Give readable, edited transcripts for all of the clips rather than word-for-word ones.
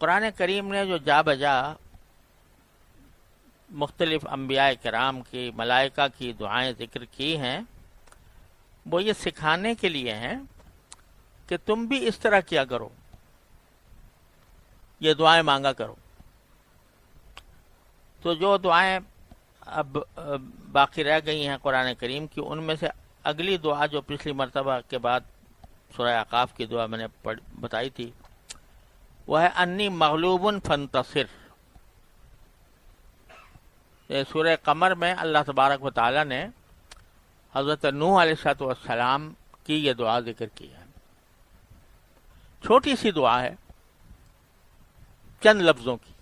قرآن کریم نے جو جا بجا مختلف انبیاء کرام کی، ملائکہ کی دعائیں ذکر کی ہیں، وہ یہ سکھانے کے لیے ہیں کہ تم بھی اس طرح کیا کرو، یہ دعائیں مانگا کرو۔ تو جو دعائیں اب باقی رہ گئی ہیں قرآن کریم کی، ان میں سے اگلی دعا جو پچھلی مرتبہ کے بعد سورہ اعقاف کی دعا میں نے بتائی تھی، وہ ہے انی مغلوب فانتصر۔ سورہ قمر میں اللہ تبارک و تعالی نے حضرت نوح علیہ السلام کی یہ دعا ذکر کی ہے۔ چھوٹی سی دعا ہے، چند لفظوں کی،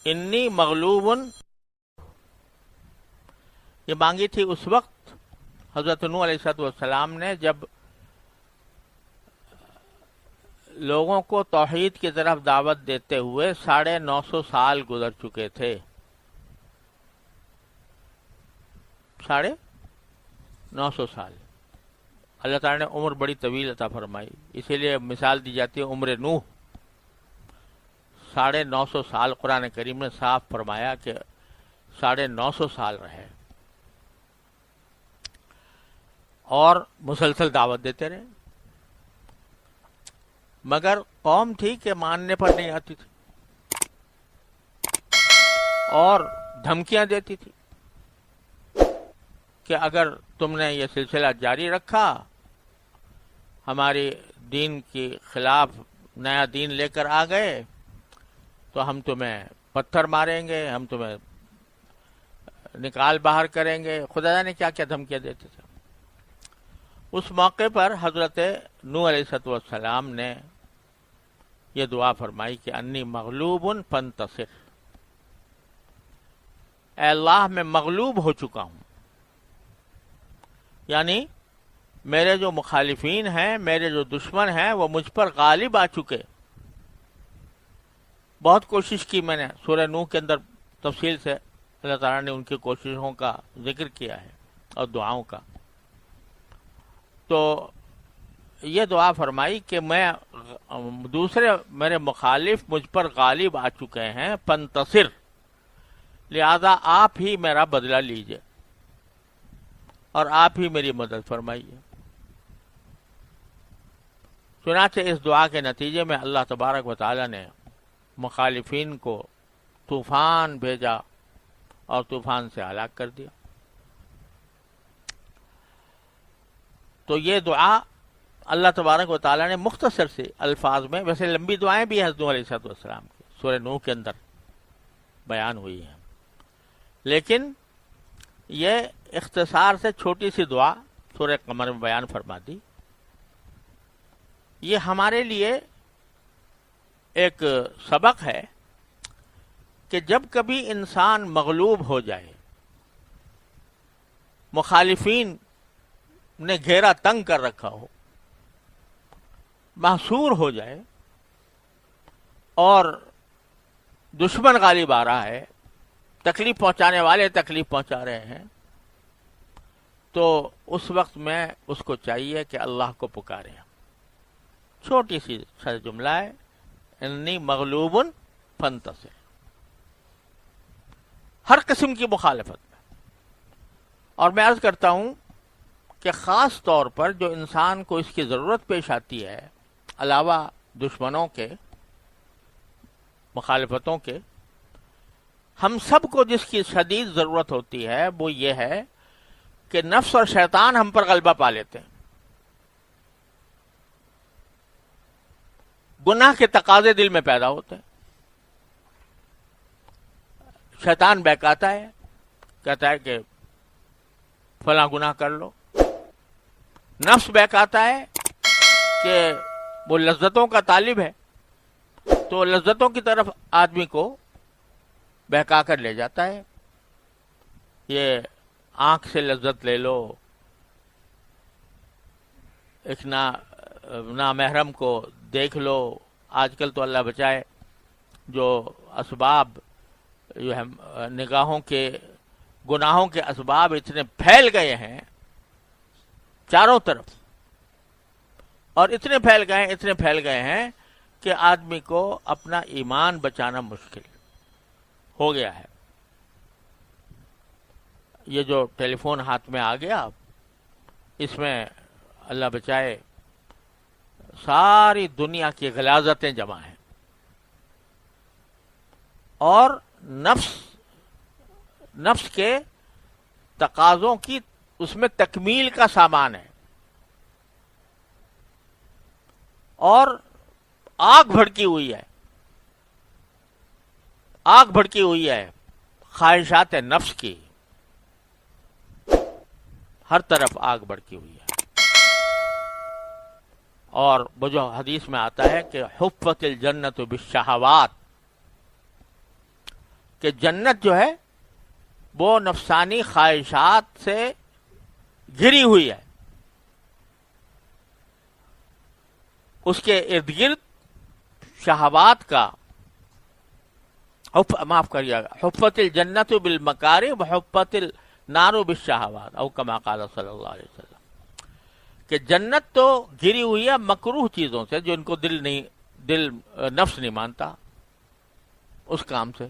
انی مغلوب۔ یہ مانگی تھی اس وقت حضرت نوح علیہ السلام نے جب لوگوں کو توحید کی طرف دعوت دیتے ہوئے 950 سال گزر چکے تھے۔ 950 سال اللہ تعالیٰ نے عمر بڑی طویل عطا فرمائی، اسی لیے مثال دی جاتی ہے عمر نوح۔ 950 سال قرآن کریم نے صاف فرمایا کہ 950 سال رہے اور مسلسل دعوت دیتے رہے، مگر قوم تھی کہ ماننے پر نہیں آتی تھی اور دھمکیاں دیتی تھی کہ اگر تم نے یہ سلسلہ جاری رکھا، ہماری دین کے خلاف نیا دین لے کر آ گئے تو ہم تمہیں پتھر ماریں گے، ہم تمہیں نکال باہر کریں گے، خدا نے کیا کیا دھمکیاں دیتے تھے۔ اس موقع پر حضرت نوح علیہ السلام نے یہ دعا فرمائی کہ انی مغلوب فانتصر، اے اللہ میں مغلوب ہو چکا ہوں، یعنی میرے جو مخالفین ہیں، میرے جو دشمن ہیں، وہ مجھ پر غالب آ چکے۔ بہت کوشش کی میں نے، سورہ نوح کے اندر تفصیل سے اللہ تعالیٰ نے ان کی کوششوں کا ذکر کیا ہے اور دعاؤں کا۔ تو یہ دعا فرمائی کہ میں دوسرے میرے مخالف مجھ پر غالب آ چکے ہیں، فانتصر، لہذا آپ ہی میرا بدلہ لیجئے اور آپ ہی میری مدد فرمائیے۔ چنانچہ اس دعا کے نتیجے میں اللہ تبارک و تعالی نے مخالفین کو طوفان بھیجا اور طوفان سے ہلاک کر دیا۔ تو یہ دعا اللہ تبارک و تعالیٰ نے مختصر سے الفاظ میں، ویسے لمبی دعائیں بھی حضرت نوح علیہ السلام کی سورہ نوح کے اندر بیان ہوئی ہیں، لیکن یہ اختصار سے چھوٹی سی دعا سورہ قمر میں بیان فرما دی۔ یہ ہمارے لیے ایک سبق ہے کہ جب کبھی انسان مغلوب ہو جائے، مخالفین نے گھیرا تنگ کر رکھا ہو، محصور ہو جائے اور دشمن غالب آ رہا ہے، تکلیف پہنچانے والے تکلیف پہنچا رہے ہیں، تو اس وقت میں اس کو چاہیے کہ اللہ کو پکارے۔ چھوٹی سی جملہ ہے، انی مغلوب فانتصر، ہر قسم کی مخالفت میں۔ اور میں عرض کرتا ہوں کہ خاص طور پر جو انسان کو اس کی ضرورت پیش آتی ہے، علاوہ دشمنوں کے، مخالفتوں کے، ہم سب کو جس کی شدید ضرورت ہوتی ہے وہ یہ ہے کہ نفس اور شیطان ہم پر غلبہ پا لیتے ہیں، گناہ کے تقاضے دل میں پیدا ہوتے ہیں، شیطان بہکاتا ہے، کہتا ہے کہ فلاں گناہ کر لو، نفس بہکاتا ہے کہ وہ لذتوں کا طالب ہے، تو لذتوں کی طرف آدمی کو بہکا کر لے جاتا ہے۔ یہ آنکھ سے لذت لے لو، ایک نامحرم کو دیکھ لو، آج کل تو اللہ بچائے جو اسباب جو ہے نگاہوں کے، گناہوں کے اسباب اتنے پھیل گئے ہیں چاروں طرف، اور اتنے پھیل گئے ہیں کہ آدمی کو اپنا ایمان بچانا مشکل ہو گیا ہے. یہ جو ٹیلی فون ہاتھ میں آ گیا، اس میں اللہ بچائے ساری دنیا کی غلاظتیں جمع ہیں، اور نفس کے تقاضوں کی اس میں تکمیل کا سامان ہے، اور آگ بھڑکی ہوئی ہے خواہشات نفس کی، ہر طرف آگ بھڑکی ہوئی ہے. اور وہ جو حدیث میں آتا ہے کہ حفت الجنت بالشہوات، کہ جنت جو ہے وہ نفسانی خواہشات سے گھری ہوئی ہے، اس کے ارد گرد شہوات کا معاف کریے گا، حفت الجنت بالمکارم وحفت النار بالشہوات، او کما قال صلی اللہ علیہ وسلم، کہ جنت تو گھری ہوئی ہے مکروہ چیزوں سے جو ان کو دل نفس نہیں مانتا اس کام سے،